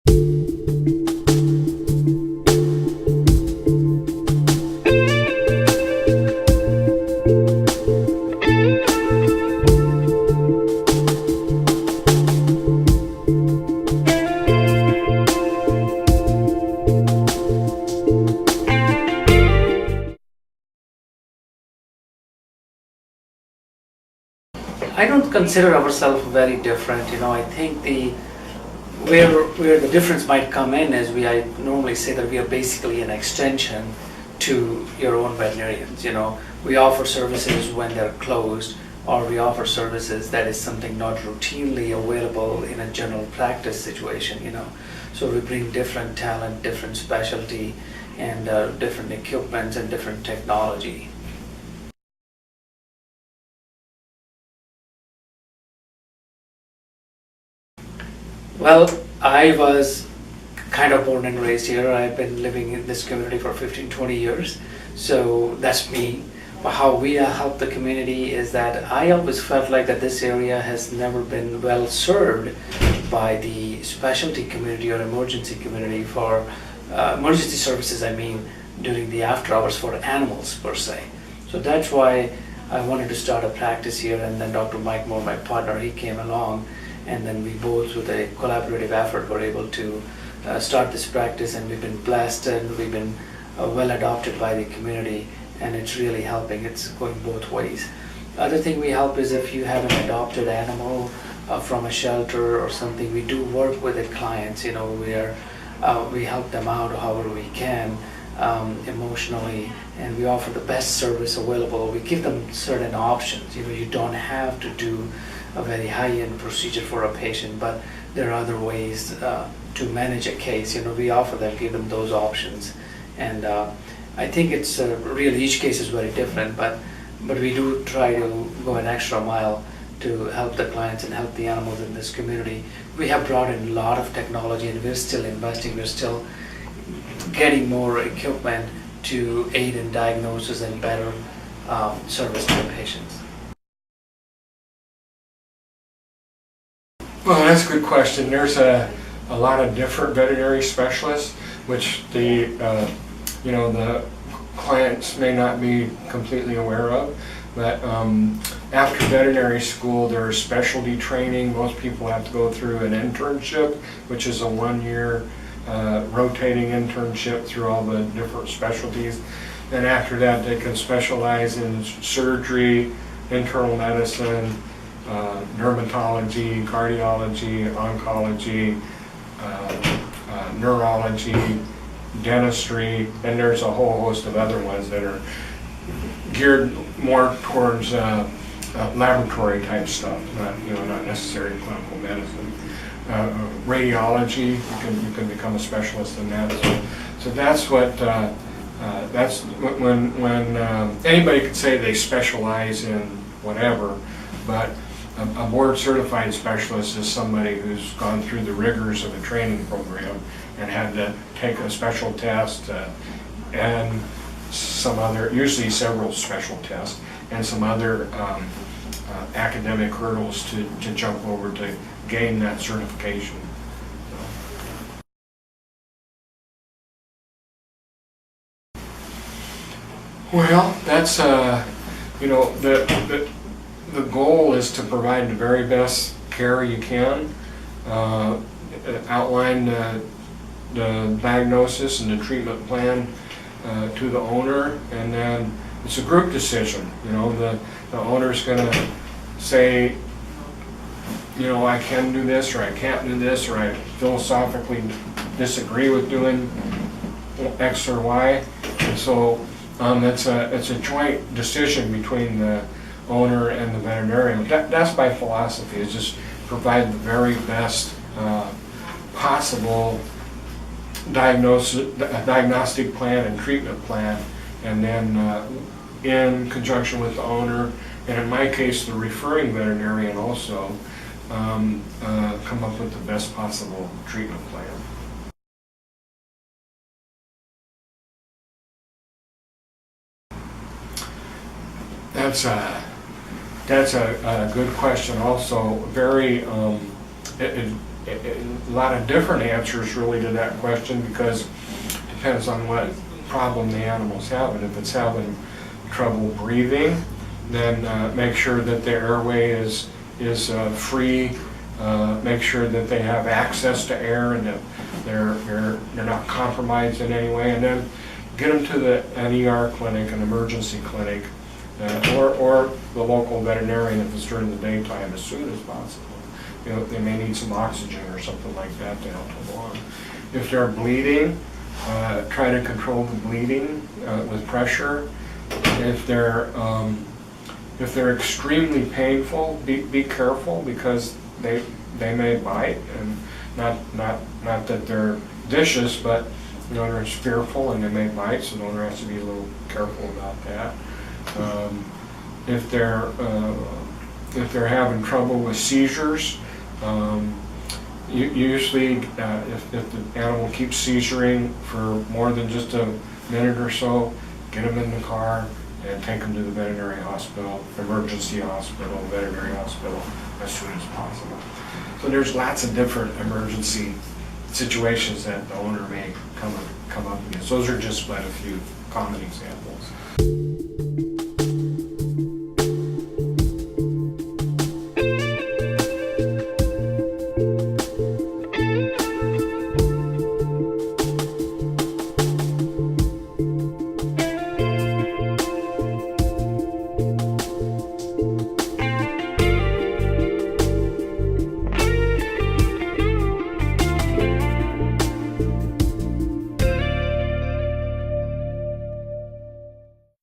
I don't consider ourselves very different. I think where the difference might come in is I normally say that we are basically an extension to your own veterinarians. We offer services when they're closed, or we offer services that is something not routinely available in a general practice situation. So we bring different talent, different specialty, and different equipment and different technology. Well, I was kind of born and raised here. I've been living in this community for 15, 20 years. So that's me. But how we help the community is that I always felt like that this area has never been well served by the specialty community or emergency community for emergency services, during the after hours for animals per se. So that's why I wanted to start a practice here, and then Dr. Mike Moore, my partner, he came along, and then we both, with a collaborative effort, were able to start this practice, and we've been blessed and we've been well adopted by the community, and it's really helping. It's going both ways. Other thing we help is if you have an adopted animal from a shelter or something, we do work with the clients, where we help them out however we can emotionally, and we offer the best service available. We give them certain options. You don't have to do a very high-end procedure for a patient, but there are other ways to manage a case. We offer them, give them those options, and I think it's really, each case is very different, but we do try to go an extra mile to help the clients and help the animals in this community. We have brought in a lot of technology, and we're still investing. We're still getting more equipment to aid in diagnosis and better service to the patients. Well, that's a good question. There's a lot of different veterinary specialists, which the clients may not be completely aware of. But after veterinary school, there's specialty training. Most people have to go through an internship, which is a 1-year rotating internship through all the different specialties. And after that, they can specialize in surgery, internal medicine, dermatology, cardiology, oncology, neurology, dentistry, and there's a whole host of other ones that are geared more towards laboratory type stuff, not necessarily clinical medicine. Radiology, you can become a specialist in that. So that's what that's when anybody could say they specialize in whatever, but a board certified specialist is somebody who's gone through the rigors of a training program and had to take a special test and some other, usually several special tests, and some other academic hurdles to jump over to gain that certification. Well, that's the goal is to provide the very best care you can, outline the diagnosis and the treatment plan to the owner, and then it's a group decision. The owner's going to say, I can do this, or I can't do this, or I philosophically disagree with doing X or Y. And so it's a joint decision between the owner and the veterinarian. That's my philosophy, is just provide the very best possible diagnostic plan and treatment plan, and then in conjunction with the owner, and in my case the referring veterinarian also, come up with the best possible treatment plan. That's a good question. Also, very a lot of different answers really to that question, because it depends on what problem the animal's having. If it's having trouble breathing, then make sure that the airway is free. Make sure that they have access to air and that they're not compromised in any way, and then get them to an ER clinic, an emergency clinic, or the local veterinarian if it's during the daytime as soon as possible. You know, they may need some oxygen or something like that to help them along. If they're bleeding, try to control the bleeding with pressure. If they're extremely painful, be careful, because they may bite, and not that they're vicious, but the owner is fearful and they may bite, so the owner has to be a little careful about that. If they're having trouble with seizures, usually if the animal keeps seizuring for more than just a minute or so, get them in the car and take them to the veterinary hospital, emergency hospital, veterinary hospital as soon as possible. So there's lots of different emergency situations that the owner may come up against. Those are just but a few common examples.